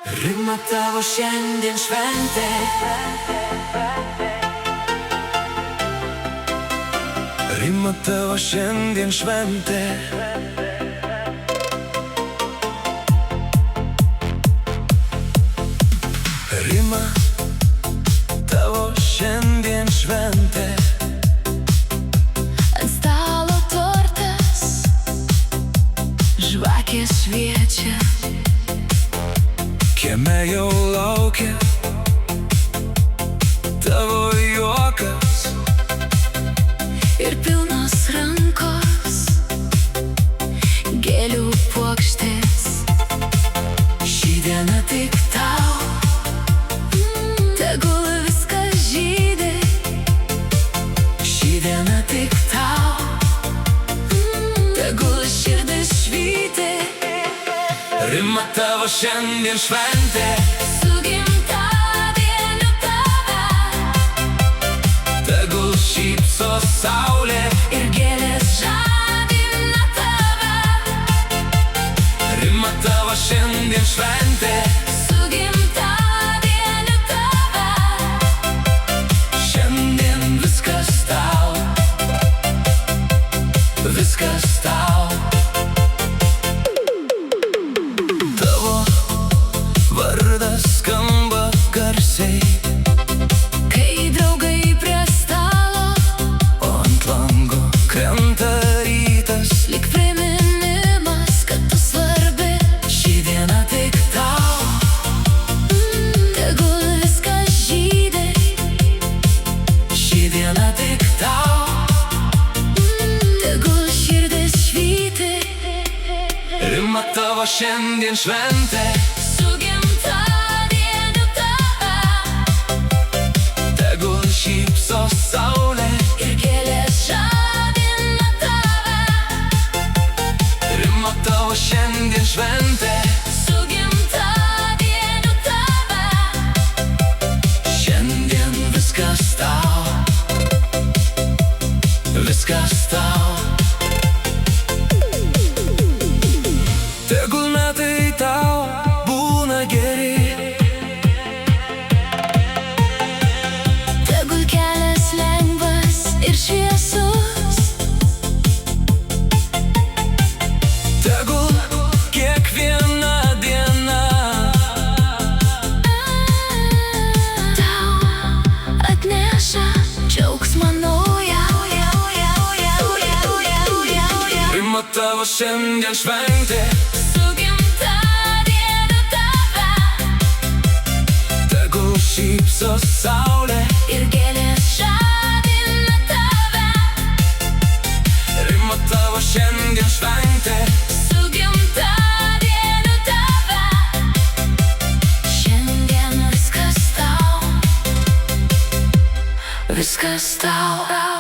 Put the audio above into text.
Rima tavo šiandien šventė. Rima tavo šiandien šventė. Rima tavo šiandien šventė. Ant stalo tortas, žvakės šviečia. Kieme jau laukia tavo juokas Ir pilnos rankos gėlių puokštės. Ši diena tik tau, Tegul viskas žydi. ši diena tik tau, Tegul širdis švyti. Rima tavo šiandien šventė. Su gimtadieniu tave. Tegul šypso saulė Ir gėlės žadina tave. Rima tavo šiandien šventė. Su gimtadieniu tave. Šiandien viskas tau, viskas tau. Tavo vardas skamba garsiai, Kai draugai prie stalo, o ant lango krenta rytas. lyg priminimas, kad tu svarbi. ši diena tik tau, Tegul viskas žydi. ši diena tik tau, Tegul širdis švyti. Rima tavo šiandien šventė. Su gimtadieniu tave. Tegul šypso saulė Ir gėlės žadina tave. Rima tavo šiandien šventė. Su gimtadieniu tave. Šiandien viskas tau, viskas tau. Tegul metai tau būna geri. Tegul kelias lengvas ir šviesus. Tegul kiekviena diena Tau atneša džiaugsmą naują. Rima tavo šiandien šventė. Su gimtadieniu tave. Tegul šypso saulė Ir gėlės žadina tave. Rima tavo šiandien šventė. Su gimtadieniu tave. Šiandien viskas tau, viskas tau.